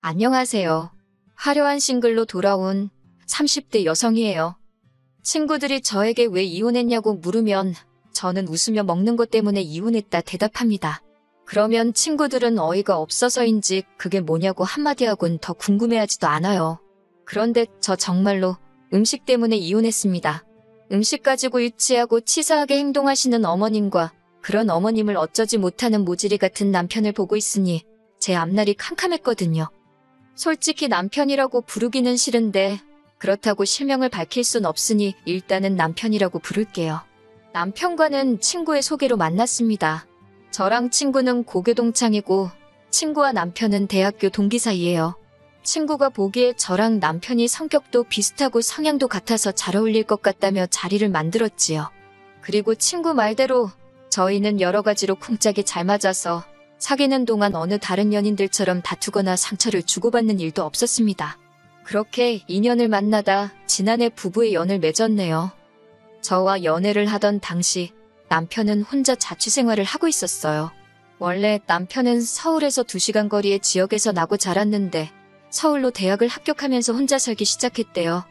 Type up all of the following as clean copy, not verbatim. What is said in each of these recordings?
안녕하세요. 화려한 싱글로 돌아온 30대 여성이에요. 친구들이 저에게 왜 이혼했냐고 물으면 저는 웃으며 먹는 것 때문에 이혼했다 대답합니다. 그러면 친구들은 어이가 없어서인지 그게 뭐냐고 한마디 하곤 더 궁금해하지도 않아요. 그런데 저 정말로 음식 때문에 이혼했습니다. 음식 가지고 유치하고 치사하게 행동하시는 어머님과 그런 어머님을 어쩌지 못하는 모질이 같은 남편을 보고 있으니 제 앞날이 캄캄했거든요. 솔직히 남편이라고 부르기는 싫은데 그렇다고 실명을 밝힐 순 없으니 일단은 남편이라고 부를게요. 남편과는 친구의 소개로 만났습니다. 저랑 친구는 고교 동창이고 친구와 남편은 대학교 동기 사이예요. 친구가 보기에 저랑 남편이 성격도 비슷하고 성향도 같아서 잘 어울릴 것 같다며 자리를 만들었지요. 그리고 친구 말대로 저희는 여러 가지로 쿵짝이 잘 맞아서 사귀는 동안 어느 다른 연인들처럼 다투거나 상처를 주고받는 일도 없었습니다. 그렇게 인연을 만나다 지난해 부부의 연을 맺었네요. 저와 연애를 하던 당시 남편은 혼자 자취생활을 하고 있었어요. 원래 남편은 서울에서 2시간 거리의 지역에서 나고 자랐는데 서울로 대학을 합격하면서 혼자 살기 시작했대요.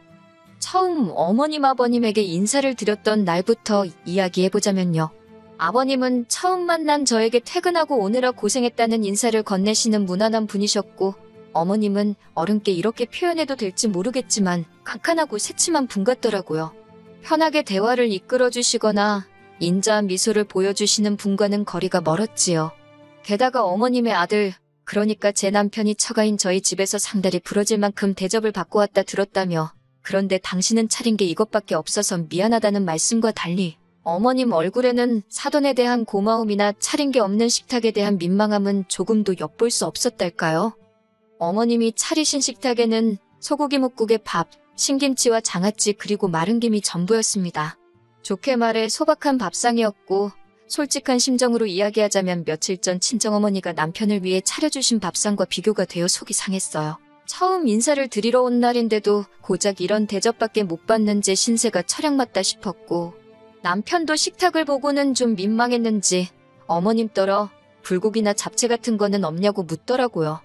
처음 어머님 아버님에게 인사를 드렸던 날부터 이야기해보자면요. 아버님은 처음 만난 저에게 퇴근하고 오느라 고생했다는 인사를 건네시는 무난한 분이셨고 어머님은 어른께 이렇게 표현해도 될지 모르겠지만 깐깐하고 새침한 분 같더라고요. 편하게 대화를 이끌어주시거나 인자한 미소를 보여주시는 분과는 거리가 멀었지요. 게다가 어머님의 아들, 그러니까 제 남편이 처가인 저희 집에서 상다리 부러질 만큼 대접을 받고 왔다 들었다며 그런데 당신은 차린 게 이것밖에 없어서 미안하다는 말씀과 달리 어머님 얼굴에는 사돈에 대한 고마움이나 차린 게 없는 식탁에 대한 민망함은 조금도 엿볼 수 없었달까요? 어머님이 차리신 식탁에는 소고기 묵국에 밥, 신김치와 장아찌 그리고 마른 김이 전부였습니다. 좋게 말해 소박한 밥상이었고 솔직한 심정으로 이야기하자면 며칠 전 친정어머니가 남편을 위해 차려주신 밥상과 비교가 되어 속이 상했어요. 처음 인사를 드리러 온 날인데도 고작 이런 대접밖에 못 받는 제 신세가 철량맞다 싶었고 남편도 식탁을 보고는 좀 민망했는지 어머님 떨어 불고기나 잡채 같은 거는 없냐고 묻더라고요.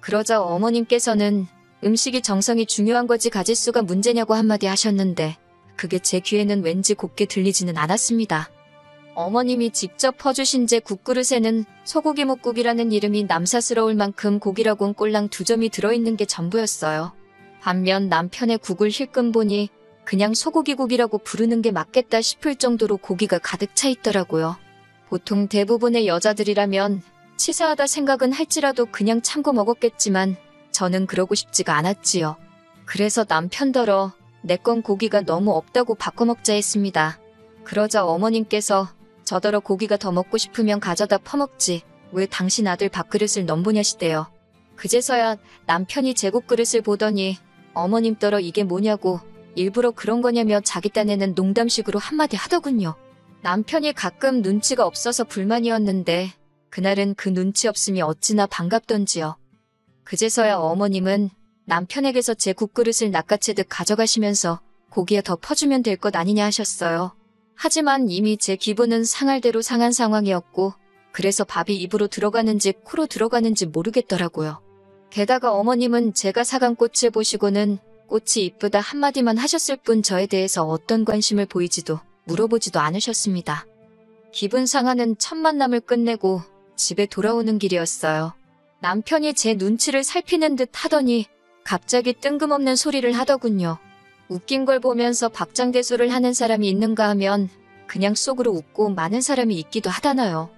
그러자 어머님께서는 음식이 정성이 중요한 거지 가짓수가 문제냐고 한마디 하셨는데 그게 제 귀에는 왠지 곱게 들리지는 않았습니다. 어머님이 직접 퍼주신 제 국그릇에는 소고기 묵국이라는 이름이 남사스러울 만큼 고기라곤 꼴랑 2점이 들어있는 게 전부였어요. 반면 남편의 국을 힐끔 보니 그냥 소고기국이라고 부르는 게 맞겠다 싶을 정도로 고기가 가득 차 있더라고요. 보통 대부분의 여자들이라면 치사하다 생각은 할지라도 그냥 참고 먹었겠지만 저는 그러고 싶지가 않았지요. 그래서 남편더러 내 건 고기가 너무 없다고 바꿔 먹자 했습니다. 그러자 어머님께서 저더러 고기가 더 먹고 싶으면 가져다 퍼먹지 왜 당신 아들 밥그릇을 넘보냐시대요. 그제서야 남편이 제 국그릇을 보더니 어머님더러 이게 뭐냐고 일부러 그런 거냐며 자기 딴에는 농담식으로 한마디 하더군요. 남편이 가끔 눈치가 없어서 불만이었는데 그날은 그 눈치 없음이 어찌나 반갑던지요. 그제서야 어머님은 남편에게서 제 국그릇을 낚아채듯 가져가시면서 고기에 더 퍼주면 될 것 아니냐 하셨어요. 하지만 이미 제 기분은 상할 대로 상한 상황이었고 그래서 밥이 입으로 들어가는지 코로 들어가는지 모르겠더라고요. 게다가 어머님은 제가 사간 꽃을 보시고는 꽃이 이쁘다 한마디만 하셨을 뿐 저에 대해서 어떤 관심을 보이지도 물어보지도 않으셨습니다. 기분 상하는 첫 만남을 끝내고 집에 돌아오는 길이었어요. 남편이 제 눈치를 살피는 듯 하더니 갑자기 뜬금없는 소리를 하더군요. 웃긴 걸 보면서 박장대소를 하는 사람이 있는가 하면 그냥 속으로 웃고 마는 사람이 있기도 하다나요.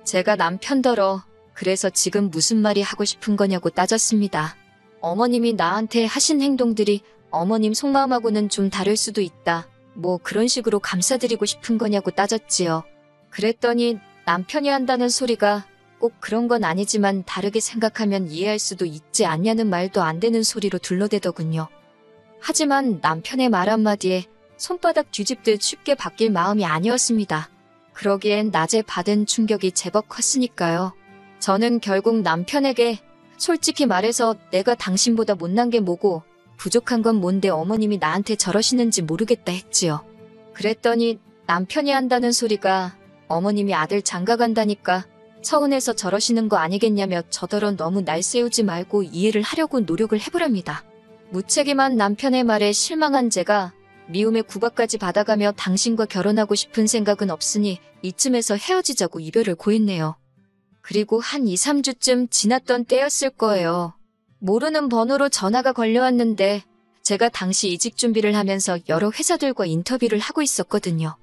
제가 남편더러 그래서 지금 무슨 말이 하고 싶은 거냐고 따졌습니다. 어머님이 나한테 하신 행동들이 어머님 속마음하고는 좀 다를 수도 있다. 뭐 그런 식으로 감사드리고 싶은 거냐고 따졌지요. 그랬더니 남편이 한다는 소리가 꼭 그런 건 아니지만 다르게 생각하면 이해할 수도 있지 않냐는 말도 안 되는 소리로 둘러대더군요. 하지만 남편의 말 한마디에 손바닥 뒤집듯 쉽게 바뀔 마음이 아니었습니다. 그러기엔 낮에 받은 충격이 제법 컸으니까요. 저는 결국 남편에게 솔직히 말해서 내가 당신보다 못난 게 뭐고 부족한 건 뭔데 어머님이 나한테 저러시는지 모르겠다 했지요. 그랬더니 남편이 한다는 소리가 어머님이 아들 장가 간다니까 서운해서 저러시는 거 아니겠냐며 저더러 너무 날 세우지 말고 이해를 하려고 노력을 해보랍니다. 무책임한 남편의 말에 실망한 제가 미움의 구박까지 받아가며 당신과 결혼하고 싶은 생각은 없으니 이쯤에서 헤어지자고 이별을 고했네요. 그리고 한 2, 3주쯤 지났던 때였을 거예요. 모르는 번호로 전화가 걸려왔는데 제가 당시 이직 준비를 하면서 여러 회사들과 인터뷰를 하고 있었거든요.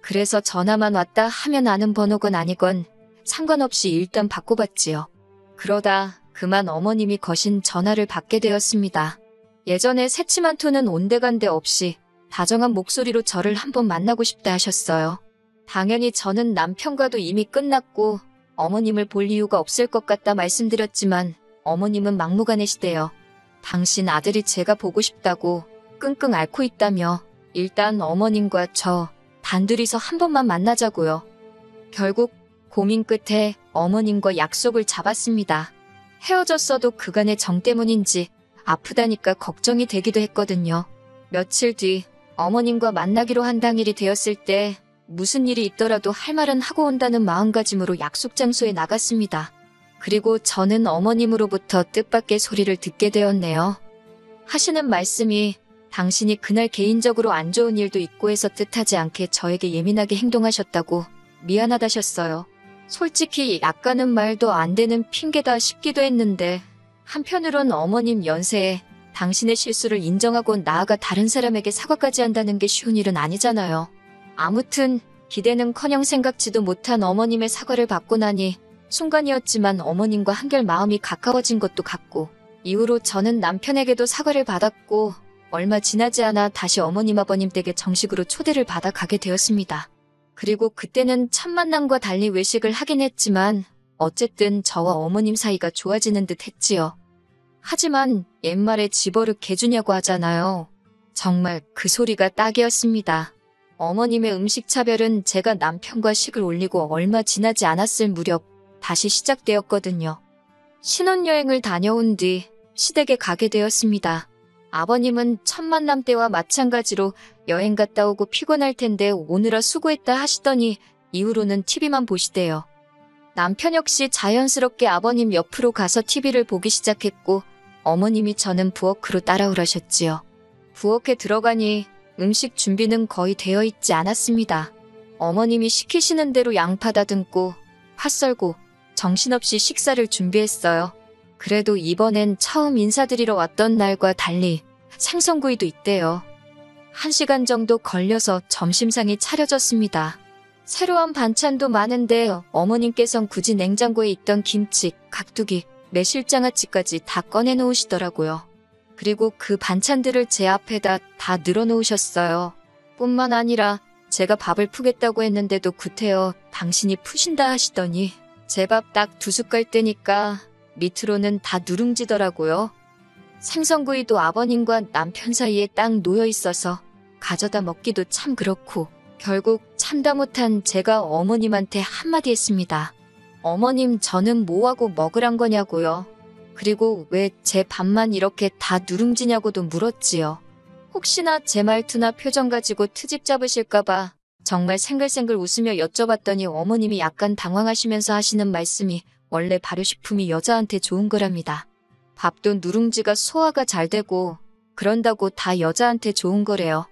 그래서 전화만 왔다 하면 아는 번호건 아니건 상관없이 일단 바꿔봤지요. 그러다 그만 어머님이 거신 전화를 받게 되었습니다. 예전에 새침한 톤은 온데간데 없이 다정한 목소리로 저를 한번 만나고 싶다 하셨어요. 당연히 저는 남편과도 이미 끝났고 어머님을 볼 이유가 없을 것 같다 말씀드렸지만 어머님은 막무가내시대요. 당신 아들이 제가 보고 싶다고 끙끙 앓고 있다며 일단 어머님과 저 단둘이서 한 번만 만나자고요. 결국 고민 끝에 어머님과 약속을 잡았습니다. 헤어졌어도 그간의 정 때문인지 아프다니까 걱정이 되기도 했거든요. 며칠 뒤 어머님과 만나기로 한 당일이 되었을 때 무슨 일이 있더라도 할 말은 하고 온다는 마음가짐으로 약속 장소에 나갔습니다. 그리고 저는 어머님으로부터 뜻밖의 소리를 듣게 되었네요. 하시는 말씀이 당신이 그날 개인적으로 안 좋은 일도 있고 해서 뜻하지 않게 저에게 예민하게 행동하셨다고 미안하다셨어요. 솔직히 약간은 말도 안 되는 핑계다 싶기도 했는데 한편으론 어머님 연세에 당신의 실수를 인정하고 나아가 다른 사람에게 사과까지 한다는 게 쉬운 일은 아니잖아요. 아무튼 기대는커녕 생각지도 못한 어머님의 사과를 받고 나니 순간이었지만 어머님과 한결 마음이 가까워진 것도 같고 이후로 저는 남편에게도 사과를 받았고 얼마 지나지 않아 다시 어머님 아버님 댁에 정식으로 초대를 받아 가게 되었습니다. 그리고 그때는 첫 만남과 달리 외식을 하긴 했지만 어쨌든 저와 어머님 사이가 좋아지는 듯 했지요. 하지만 옛말에 집어릇 개주냐고 하잖아요. 정말 그 소리가 딱이었습니다. 어머님의 음식 차별은 제가 남편과 식을 올리고 얼마 지나지 않았을 무렵 다시 시작되었거든요. 신혼여행을 다녀온 뒤 시댁에 가게 되었습니다. 아버님은 첫 만남 때와 마찬가지로 여행 갔다 오고 피곤할 텐데 오느라 수고했다 하시더니 이후로는 TV만 보시대요. 남편 역시 자연스럽게 아버님 옆으로 가서 TV를 보기 시작했고 어머님이 저는 부엌으로 따라오라셨지요. 부엌에 들어가니 음식 준비는 거의 되어 있지 않았습니다. 어머님이 시키시는 대로 양파 다듬고 파 썰고 정신없이 식사를 준비했어요. 그래도 이번엔 처음 인사드리러 왔던 날과 달리 생선구이도 있대요. 1시간 정도 걸려서 점심상이 차려졌습니다. 새로운 반찬도 많은데 어머님께선 굳이 냉장고에 있던 김치, 깍두기, 매실장아찌까지 다 꺼내놓으시더라고요. 그리고 그 반찬들을 제 앞에다 다 늘어놓으셨어요. 뿐만 아니라 제가 밥을 푸겠다고 했는데도 구태여 당신이 푸신다 하시더니 제 밥 딱 2숟갈 떼니까 밑으로는 다 누룽지더라고요. 생선구이도 아버님과 남편 사이에 딱 놓여 있어서 가져다 먹기도 참 그렇고 결국 참다 못한 제가 어머님한테 한마디 했습니다. 어머님 저는 뭐하고 먹으란 거냐고요. 그리고 왜 제 밥만 이렇게 다 누룽지냐고도 물었지요. 혹시나 제 말투나 표정 가지고 트집 잡으실까봐 정말 생글생글 웃으며 여쭤봤더니 어머님이 약간 당황하시면서 하시는 말씀이 원래 발효식품이 여자한테 좋은 거랍니다. 밥도 누룽지가 소화가 잘 되고 그런다고 다 여자한테 좋은 거래요.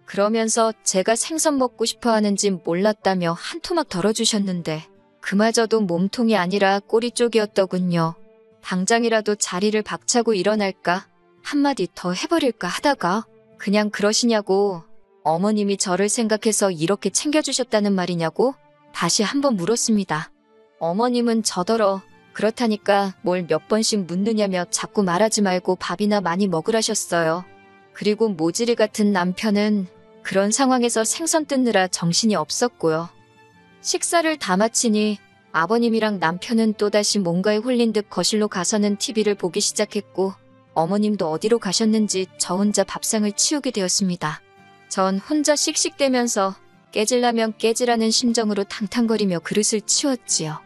그러면서 제가 생선 먹고 싶어 하는지 몰랐다며 한 토막 덜어주셨는데 그마저도 몸통이 아니라 꼬리 쪽이었더군요. 당장이라도 자리를 박차고 일어날까 한마디 더 해버릴까 하다가 그냥 그러시냐고 어머님이 저를 생각해서 이렇게 챙겨주셨다는 말이냐고 다시 한번 물었습니다. 어머님은 저더러 그렇다니까 뭘 몇 번씩 묻느냐며 자꾸 말하지 말고 밥이나 많이 먹으라셨어요. 그리고 모질이 같은 남편은 그런 상황에서 생선 뜯느라 정신이 없었고요. 식사를 다 마치니 아버님이랑 남편은 또다시 뭔가에 홀린 듯 거실로 가서는 TV를 보기 시작했고 어머님도 어디로 가셨는지 저 혼자 밥상을 치우게 되었습니다. 전 혼자 씩씩대면서 깨질라면 깨지라는 심정으로 탕탕거리며 그릇을 치웠지요.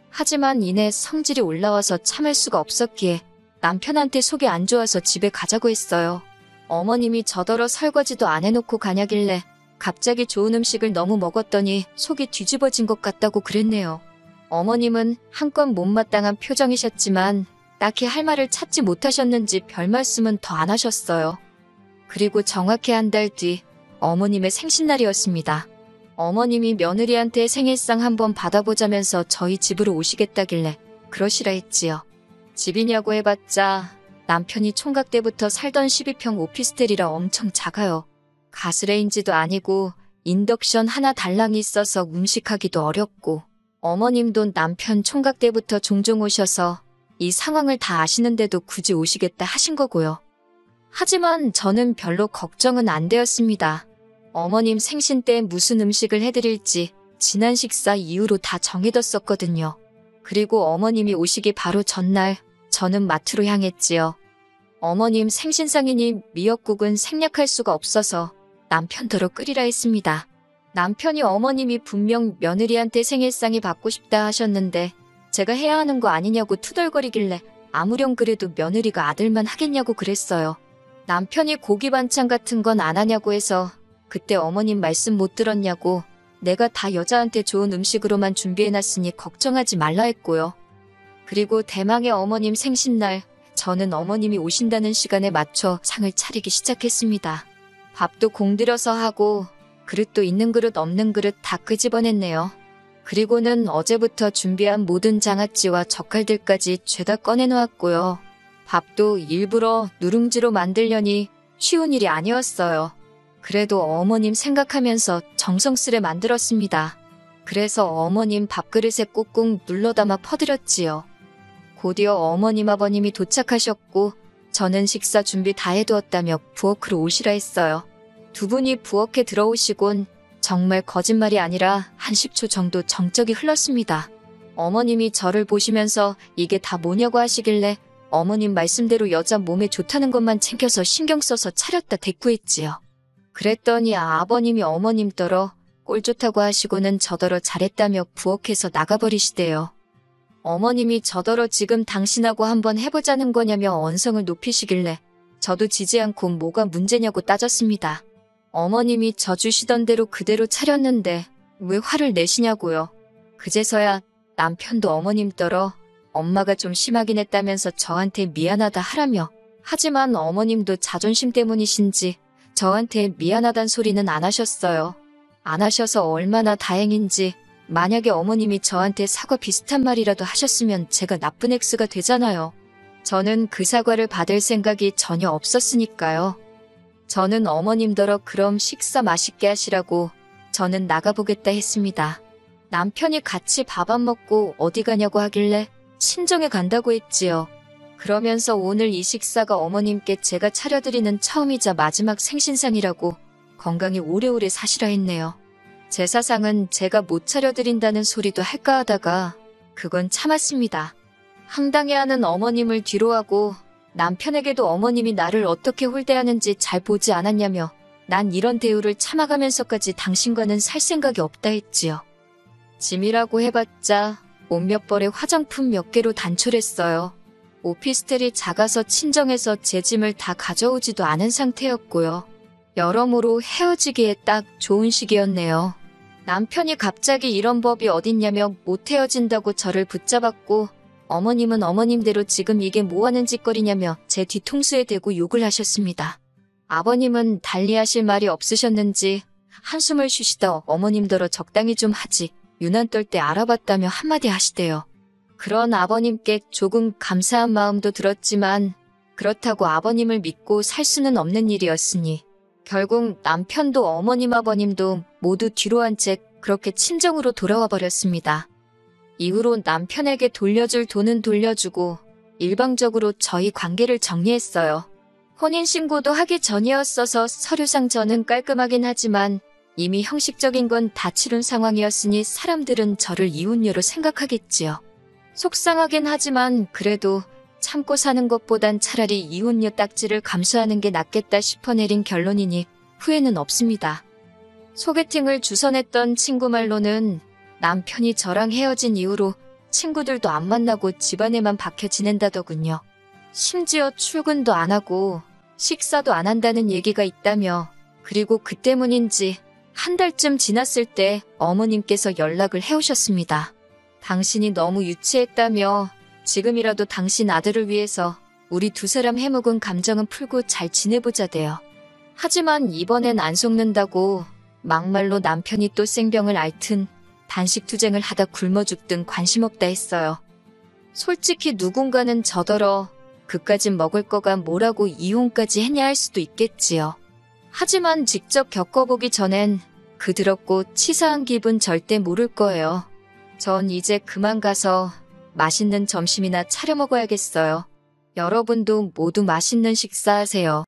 하지만 이내 성질이 올라와서 참을 수가 없었기에 남편한테 속이 안 좋아서 집에 가자고 했어요. 어머님이 저더러 설거지도 안 해놓고 가냐길래 갑자기 좋은 음식을 너무 먹었더니 속이 뒤집어진 것 같다고 그랬네요. 어머님은 한껏 못마땅한 표정이셨지만 딱히 할 말을 찾지 못하셨는지 별 말씀은 더 안 하셨어요. 그리고 정확히 한 달 뒤 어머님의 생신날이었습니다. 어머님이 며느리한테 생일상 한번 받아보자면서 저희 집으로 오시겠다길래 그러시라 했지요. 집이냐고 해봤자 남편이 총각 때부터 살던 12평 오피스텔이라 엄청 작아요. 가스레인지도 아니고 인덕션 하나 달랑이 있어서 음식하기도 어렵고 어머님도 남편 총각 때부터 종종 오셔서 이 상황을 다 아시는데도 굳이 오시겠다 하신 거고요. 하지만 저는 별로 걱정은 안 되었습니다. 어머님 생신 때 무슨 음식을 해드릴지 지난 식사 이후로 다 정해뒀었거든요. 그리고 어머님이 오시기 바로 전날 저는 마트로 향했지요. 어머님 생신상이니 미역국은 생략할 수가 없어서 남편더러 끓이라 했습니다. 남편이 어머님이 분명 며느리한테 생일상이 받고 싶다 하셨는데 제가 해야 하는 거 아니냐고 투덜거리길래 아무렴 그래도 며느리가 아들만 하겠냐고 그랬어요. 남편이 고기 반찬 같은 건 안 하냐고 해서 그때 어머님 말씀 못 들었냐고 내가 다 여자한테 좋은 음식으로만 준비해놨으니 걱정하지 말라 했고요. 그리고 대망의 어머님 생신날 저는 어머님이 오신다는 시간에 맞춰 상을 차리기 시작했습니다. 밥도 공들여서 하고 그릇도 있는 그릇 없는 그릇 다 끄집어냈네요. 그리고는 어제부터 준비한 모든 장아찌와 젓갈들까지 죄다 꺼내놓았고요. 밥도 일부러 누룽지로 만들려니 쉬운 일이 아니었어요. 그래도 어머님 생각하면서 정성스레 만들었습니다. 그래서 어머님 밥그릇에 꾹꾹 눌러 담아 퍼드렸지요. 곧이어 어머님 아버님이 도착하셨고 저는 식사 준비 다 해두었다며 부엌으로 오시라 했어요. 두 분이 부엌에 들어오시곤 정말 거짓말이 아니라 한 10초 정도 정적이 흘렀습니다. 어머님이 저를 보시면서 이게 다 뭐냐고 하시길래 어머님 말씀대로 여자 몸에 좋다는 것만 챙겨서 신경 써서 차렸다 대꾸했지요. 그랬더니 아버님이 어머님더러 꼴 좋다고 하시고는 저더러 잘했다며 부엌에서 나가버리시대요. 어머님이 저더러 지금 당신하고 한번 해보자는 거냐며 언성을 높이시길래 저도 지지 않고 뭐가 문제냐고 따졌습니다. 어머님이 저 주시던 대로 그대로 차렸는데 왜 화를 내시냐고요. 그제서야 남편도 어머님더러 엄마가 좀 심하긴 했다면서 저한테 미안하다 하라며 하지만 어머님도 자존심 때문이신지 저한테 미안하단 소리는 안 하셨어요. 안 하셔서 얼마나 다행인지 만약에 어머님이 저한테 사과 비슷한 말이라도 하셨으면 제가 나쁜 X가 되잖아요. 저는 그 사과를 받을 생각이 전혀 없었으니까요. 저는 어머님더러 그럼 식사 맛있게 하시라고 저는 나가보겠다 했습니다. 남편이 같이 밥 안 먹고 어디 가냐고 하길래 친정에 간다고 했지요. 그러면서 오늘 이 식사가 어머님께 제가 차려드리는 처음이자 마지막 생신상이라고 건강히 오래오래 사시라 했네요. 제사상은 제가 못 차려드린다는 소리도 할까 하다가 그건 참았습니다. 황당해하는 어머님을 뒤로하고 남편에게도 어머님이 나를 어떻게 홀대하는지 잘 보지 않았냐며 난 이런 대우를 참아가면서까지 당신과는 살 생각이 없다 했지요. 짐이라고 해봤자 옷 몇 벌에 화장품 몇 개로 단촐했어요. 오피스텔이 작아서 친정에서 제 짐을 다 가져오지도 않은 상태였고요. 여러모로 헤어지기에 딱 좋은 시기였네요. 남편이 갑자기 이런 법이 어딨냐며 못 헤어진다고 저를 붙잡았고 어머님은 어머님대로 지금 이게 뭐하는 짓거리냐며 제 뒤통수에 대고 욕을 하셨습니다. 아버님은 달리하실 말이 없으셨는지 한숨을 쉬시다 어머님더러 적당히 좀 하지 유난 떨 때 알아봤다며 한마디 하시대요. 그런 아버님께 조금 감사한 마음도 들었지만 그렇다고 아버님을 믿고 살 수는 없는 일이었으니 결국 남편도 어머님 아버님도 모두 뒤로 한 채 그렇게 친정으로 돌아와 버렸습니다. 이후로 남편에게 돌려줄 돈은 돌려주고 일방적으로 저희 관계를 정리했어요. 혼인신고도 하기 전이었어서 서류상 저는 깔끔하긴 하지만 이미 형식적인 건 다 치룬 상황이었으니 사람들은 저를 이혼녀로 생각하겠지요. 속상하긴 하지만 그래도 참고 사는 것보단 차라리 이혼녀 딱지를 감수하는 게 낫겠다 싶어 내린 결론이니 후회는 없습니다. 소개팅을 주선했던 친구 말로는 남편이 저랑 헤어진 이후로 친구들도 안 만나고 집안에만 박혀 지낸다더군요. 심지어 출근도 안 하고 식사도 안 한다는 얘기가 있다며 그리고 그 때문인지 한 달쯤 지났을 때 어머님께서 연락을 해오셨습니다. 당신이 너무 유치했다며 지금이라도 당신 아들을 위해서 우리 두 사람 해묵은 감정은 풀고 잘 지내보자대요. 하지만 이번엔 안 속는다고 막말로 남편이 또 생병을 앓든 단식투쟁을 하다 굶어 죽든 관심 없다 했어요. 솔직히 누군가는 저더러 그까진 먹을 거가 뭐라고 이혼까지 했냐 할 수도 있겠지요. 하지만 직접 겪어보기 전엔 그 더럽고 치사한 기분 절대 모를 거예요. 전 이제 그만 가서 맛있는 점심이나 차려 먹어야겠어요. 여러분도 모두 맛있는 식사하세요.